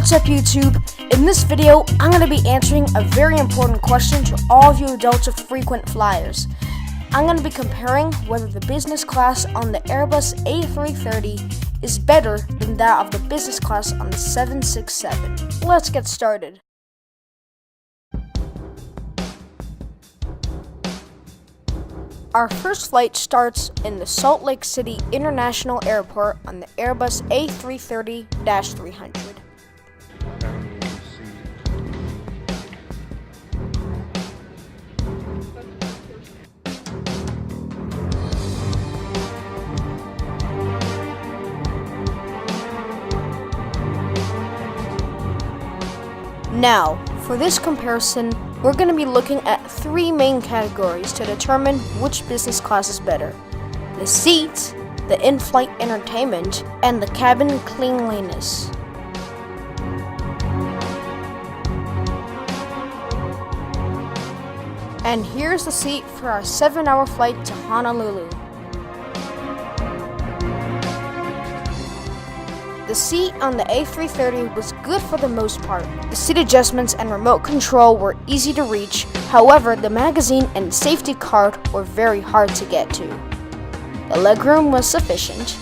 What's up, YouTube? In this video, I'm going to be answering a very important question to all of you adults of frequent flyers. I'm going to be comparing whether the business class on the Airbus A330 is better than that of the business class on the 767. Let's get started. Our first flight starts in the Salt Lake City International Airport on the Airbus A330-300. Now, for this comparison, we're going to be looking at three main categories to determine which business class is better: the seats, the in-flight entertainment, and the cabin cleanliness. And here's the seat for our 7-hour flight to Honolulu. The seat on the A330 was good for the most part. The seat adjustments and remote control were easy to reach. However, the magazine and safety card were very hard to get to. The legroom was sufficient.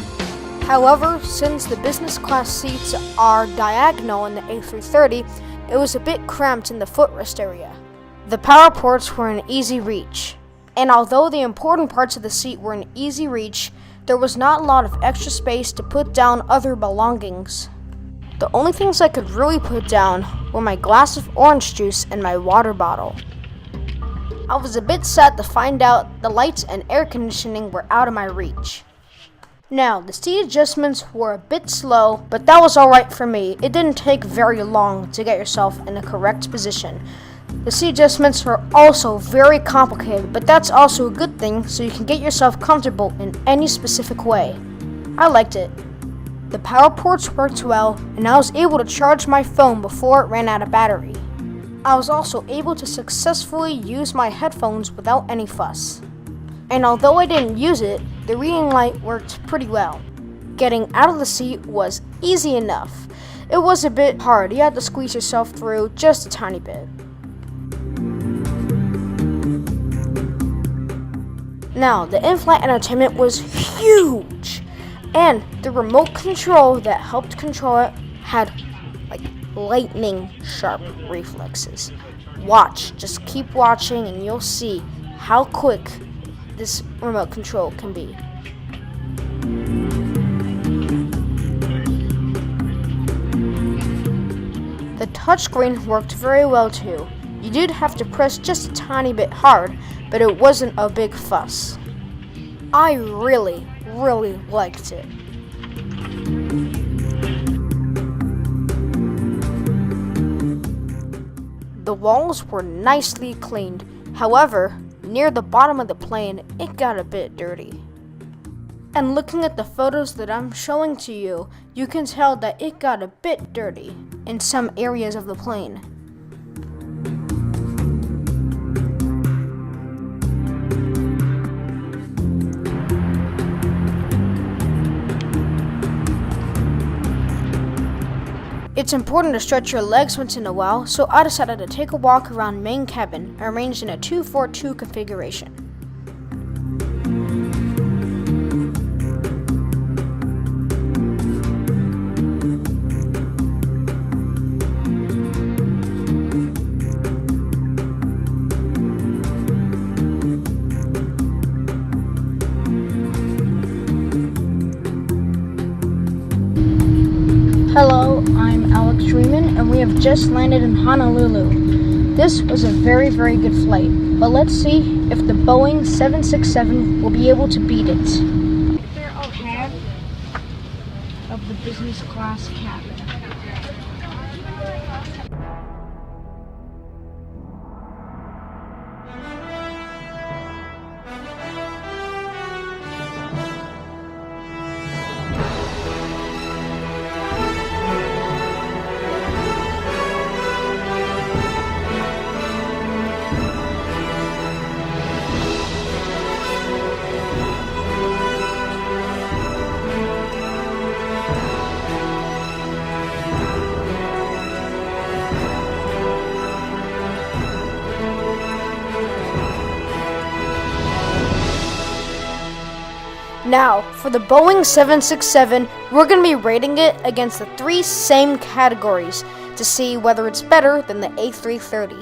However, since the business class seats are diagonal in the A330, it was a bit cramped in the footrest area. The power ports were in easy reach. And although the important parts of the seat were in easy reach, there was not a lot of extra space to put down other belongings. The only things I could really put down were my glass of orange juice and my water bottle. I was a bit sad to find out the lights and air conditioning were out of my reach. Now, the seat adjustments were a bit slow, but that was alright for me. It didn't take very long to get yourself in the correct position. The seat adjustments are also very complicated, but that's also a good thing, so you can get yourself comfortable in any specific way. I liked it. The power ports worked well, and I was able to charge my phone before it ran out of battery. I was also able to successfully use my headphones without any fuss. And although I didn't use it, the reading light worked pretty well. Getting out of the seat was easy enough. It was a bit hard. You had to squeeze yourself through just a tiny bit. Now, the in-flight entertainment was huge, and the remote control that helped control it had lightning sharp reflexes. Just keep watching and you'll see how quick this remote control can be. The touchscreen worked very well too. You did have to press just a tiny bit hard, but it wasn't a big fuss. I really liked it. The walls were nicely cleaned. However, near the bottom of the plane, it got a bit dirty. And looking at the photos that I'm showing to you, you can tell that it got a bit dirty in some areas of the plane. It's important to stretch your legs once in a while, so I decided to take a walk around main cabin, arranged in a 2-4-2 configuration. Hello, I'm Alex Freeman, and we have just landed in Honolulu. This was a very good flight, but let's see if the Boeing 767 will be able to beat it. They're ahead of the business class cabin. Now, for the Boeing 767, we're going to be rating it against the 3 same categories to see whether it's better than the A330.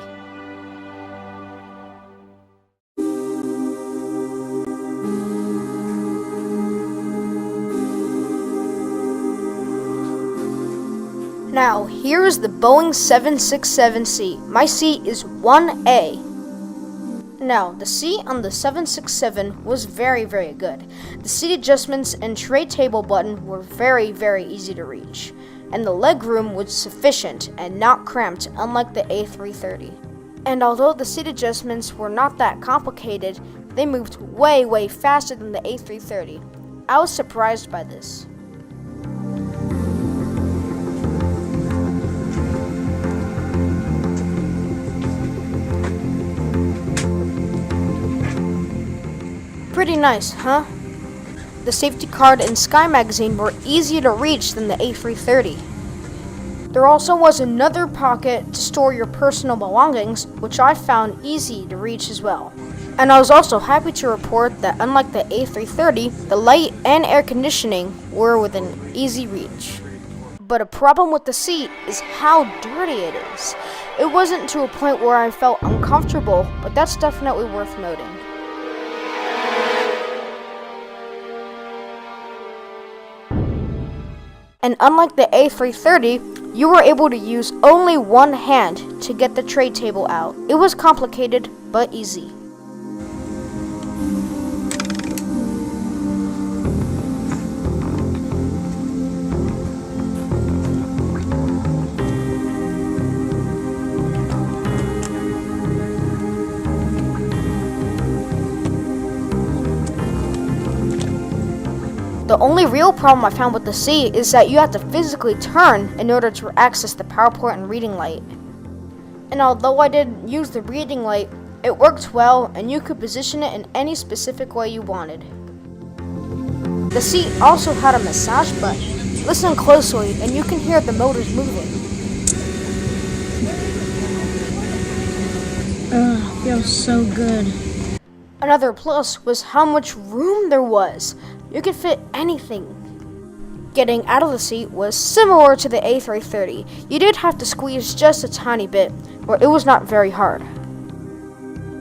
Now, here is the Boeing 767 seat. My seat is 1A. Now, the seat on the 767 was very good. The seat adjustments and tray table button were very easy to reach. And the leg room was sufficient and not cramped, unlike the A330. And although the seat adjustments were not that complicated, they moved way faster than the A330. I was surprised by this. Pretty nice, huh? The safety card and Sky magazine were easier to reach than the A330. There also was another pocket to store your personal belongings, which I found easy to reach as well. And I was also happy to report that unlike the A330, the light and air conditioning were within easy reach. But a problem with the seat is how dirty it is. It wasn't to a point where I felt uncomfortable, but that's definitely worth noting. And unlike the A330, you were able to use only one hand to get the tray table out. It was complicated, but easy. The only real problem I found with the seat is that you have to physically turn in order to access the PowerPoint and reading light. And although I didn't use the reading light, it worked well and you could position it in any specific way you wanted. The seat also had a massage button. Listen closely and you can hear the motors moving. Feels so good. Another plus was how much room there was. You could fit anything. Getting out of the seat was similar to the A330. You did have to squeeze just a tiny bit, but it was not very hard.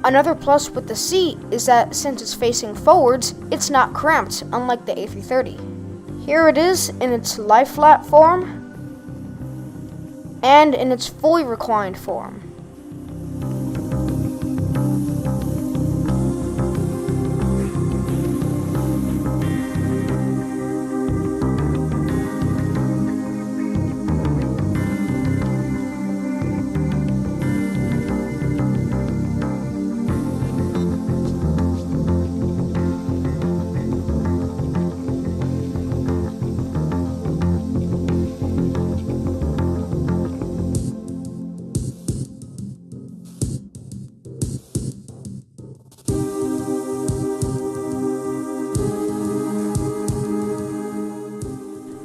Another plus with the seat is that since it's facing forwards, it's not cramped, unlike the A330. Here it is in its lie flat form and in its fully reclined form.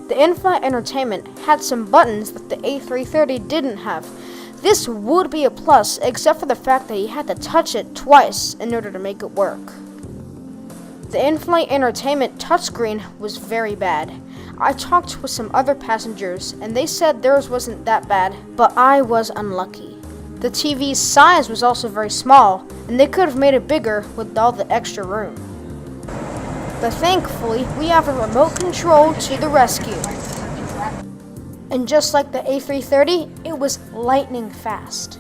The in-flight entertainment had some buttons that the A330 didn't have. This would be a plus, except for the fact that you had to touch it twice in order to make it work. The in-flight entertainment touchscreen was very bad. I talked with some other passengers, and they said theirs wasn't that bad, but I was unlucky. The TV's size was also very small, and they could have made it bigger with all the extra room. But thankfully, we have a remote control to the rescue. And just like the A330, it was lightning fast.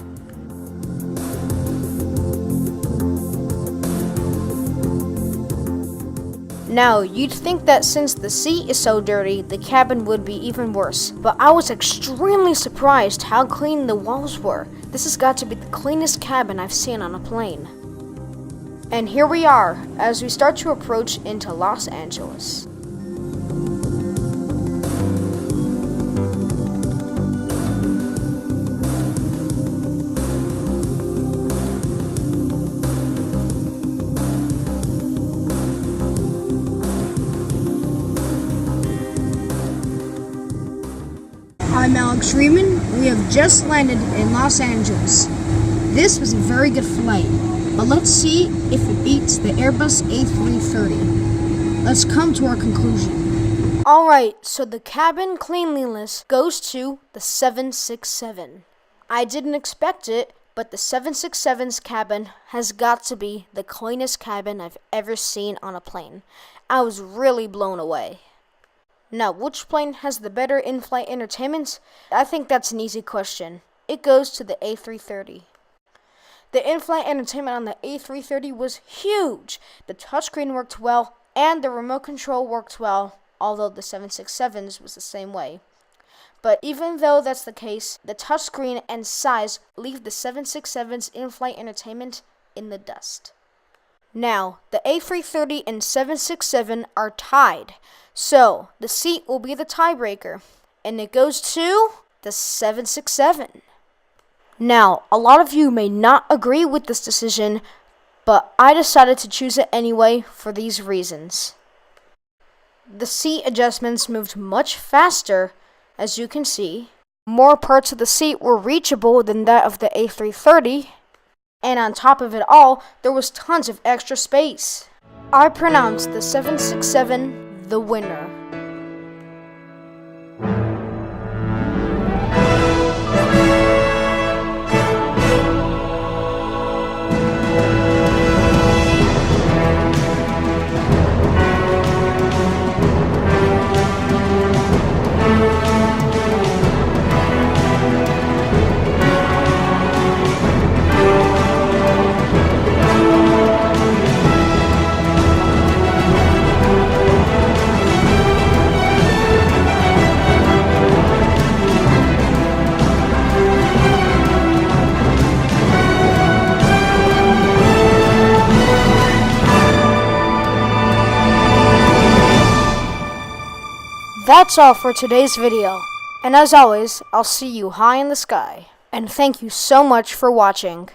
Now, you'd think that since the seat is so dirty, the cabin would be even worse. But I was extremely surprised how clean the walls were. This has got to be the cleanest cabin I've seen on a plane. And here we are, as we start to approach into Los Angeles. I'm Alex Freeman. We have just landed in Los Angeles. This was a very good flight, but let's see if it beats the Airbus A330. let's come to our conclusion. Alright, so the cabin cleanliness goes to the 767. I didn't expect it, but the 767's cabin has got to be the cleanest cabin I've ever seen on a plane. I was really blown away. Now, which plane has the better in-flight entertainment? I think that's an easy question. It goes to the A330. The in-flight entertainment on the A330 was huge. The touchscreen worked well, and the remote control worked well, although the 767's was the same way. But even though that's the case, the touchscreen and size leave the 767's in-flight entertainment in the dust. Now, the A330 and 767 are tied, so the seat will be the tiebreaker, and it goes to the 767. Now, a lot of you may not agree with this decision, but I decided to choose it anyway for these reasons. The seat adjustments moved much faster, as you can see. More parts of the seat were reachable than that of the A330, and on top of it all, there was tons of extra space. I pronounced the 767 the winner. That's all for today's video, and as always, I'll see you high in the sky. And thank you so much for watching.